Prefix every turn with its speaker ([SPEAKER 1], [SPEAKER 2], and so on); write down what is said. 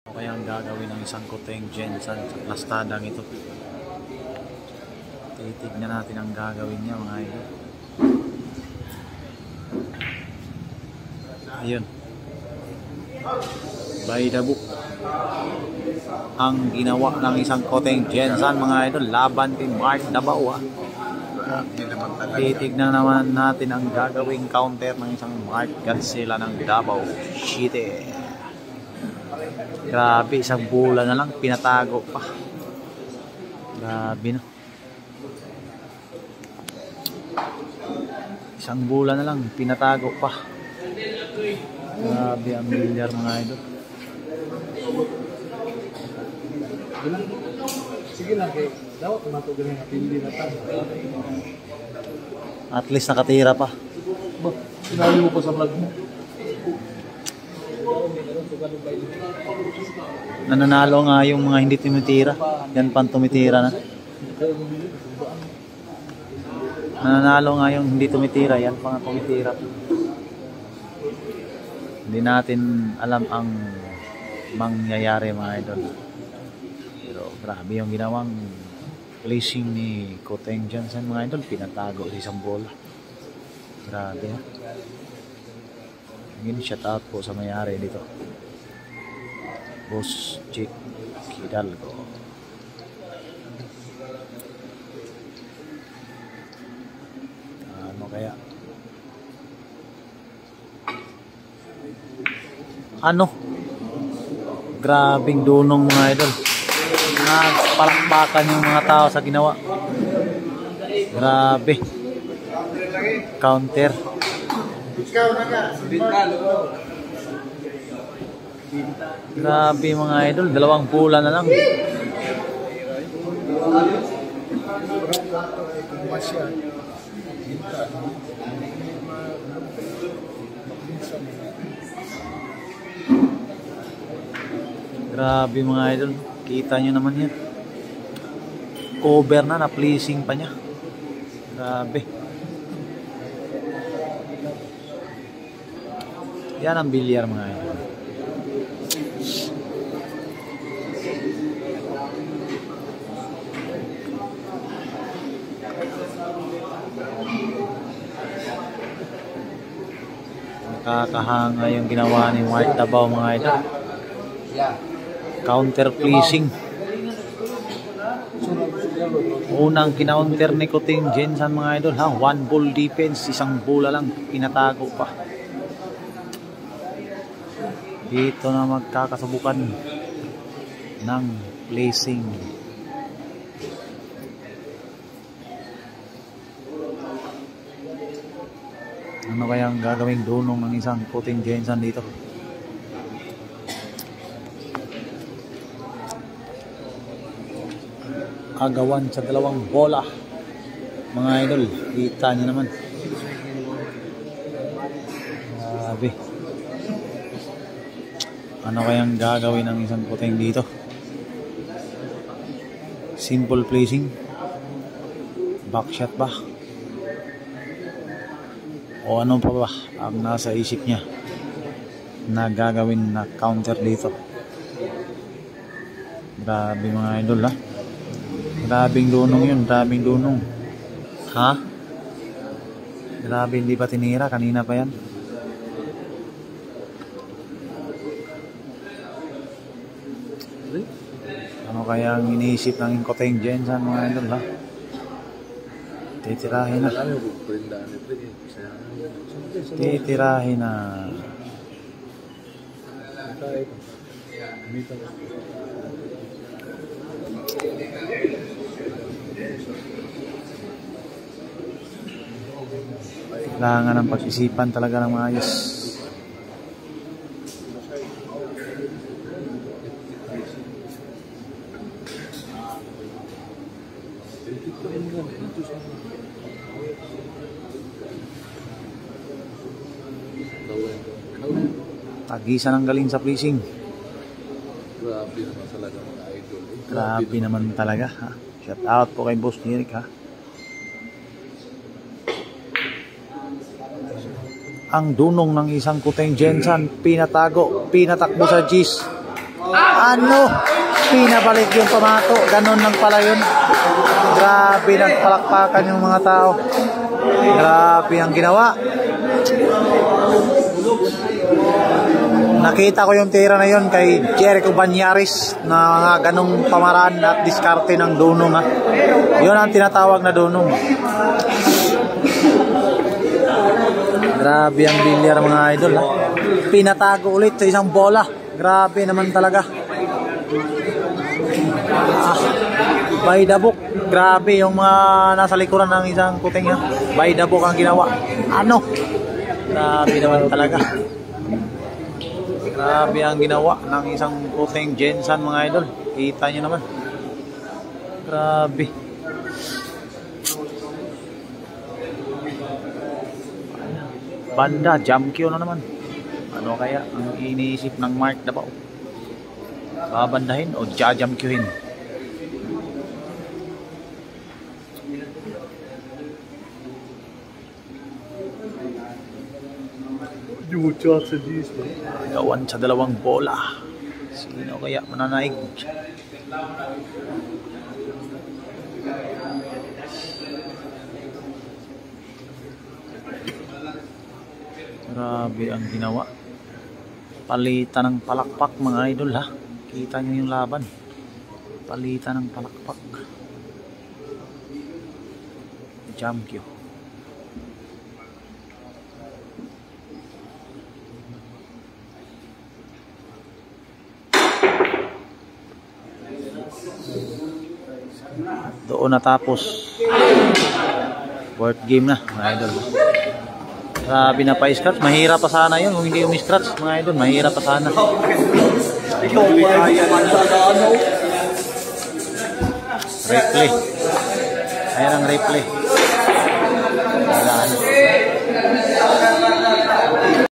[SPEAKER 1] Ano kaya ang gagawin ng isang Koteng Jensen sa plastadang ito? Titignan natin ang gagawin niya, mga idol. Ayun, by the book ang ginawa ng isang Koteng Jensen, mga idol, laban kay Mark Dabao. Titignan naman natin ang gagawing counter ng isang Mark Godzilla ng Davao City. Grabe, isang bola na lang pinatago pa. Grabe, no? Isang bola na lang pinatago pa. Grabe ang bilyar, mga idol.
[SPEAKER 2] Sige lang, kay dapat matugan ng pindi na tayo.
[SPEAKER 1] At least nakatira pa.
[SPEAKER 2] Ba, sinabi mo pa sa vlog mo.
[SPEAKER 1] Nananalo nga yung mga hindi tumitira. Yan pang tumitira na. Nananalo nga yung hindi tumitira. Yan pang tumitira. Hindi natin alam ang mangyayari, mga idol. Pero grabe yung ginawang placing ni Koteng Jensen, mga idol. Pinatago sa isang bola. Grabe, ha? Ngayon, shout out po sa mayari dito, Boss Chick Hidalgo. Ano kaya? Ano? Grabing dunong, mga idol. Nagpalakpakan yung mga tao sa ginawa. Grabe. Counter. Grabe, mga idol, dalawang bola na lang. Grabe, mga idol, kita nyo naman yan. Cover na pleasing pa niya. Grabe. Yan ang bilyar, mga idol. Nakakahanga yung ginawa ni Mark Dabao, mga idol. Counter pleasing. Unang kinounter ni Koteng Jensen, mga idol, ha? One ball defense, isang bola lang pinatago pa. Dito na magkakasubukan ng placing. Ano kaya ang gagawing dunong ng isang Koteng Jensen dito? Agawan sa dalawang bola, mga idol. Kita niyo naman. Grabe. Ano kayang gagawin ng isang Koteng dito? Simple placing, backshot ba? O ano pa ba ang nasa isip niya na gagawin na counter dito? Grabe, mga idol, ha? Grabing dunong yun, grabing dunong. Ha? Grabe, hindi pa tinira, kanina pa yan. Ano kaya ang iniisip ng Koteng Jensen, mga idol, ha? Titirahin na. Titirahin na. Kailangan ng pag-isipan talaga ng maayos. Tagisan ang galing sa placing.
[SPEAKER 2] Grabe naman talaga, mga idol.
[SPEAKER 1] Grabe naman talaga, ha? Shout out po kay Boss Nick, ha? ang dunong ng isang Koteng Jensen, pinatakbo sa Gis. Ano? Pinabalik yung pamato. Ganon lang pala yun. Grabe, nagpalakpakan yung mga tao. Grabe ang ginawa. Nakita ko yung tira na yun kay Jericho Banyaris na mga ganong pamaraan at diskarte ng dunong. Yun ang tinatawag na dunong. Grabe ang bilyar mga idol. Pinatago ulit sa isang bola. Grabe naman talaga. By the book. Grabe yung mga nasa likuran ng isang kuting. By the book ang ginawa. Ano? Grabe naman talaga. Grabe ang ginawa ng isang kuting Jensen mga idol. Kita nyo naman. Grabe. Banda, jump kill na naman. Ano kaya ang iniisip ng Mark Davao? Babandahin o jump queuin? Gawan sa dalawang bola. Sino kaya mananaig? Grabe ang ginawa. Palitan ng palakpak mga idol ha. Kita nyo yung laban. Palitan ng palakpak. Jump queue. Doon natapos. Fourth game na mga idol. Grabe na pa scratch. Mahirap pa sana yun kung hindi umi-scratch mga idol. Mahirap pa sana. Replay. Ayan ang replay. Ayan.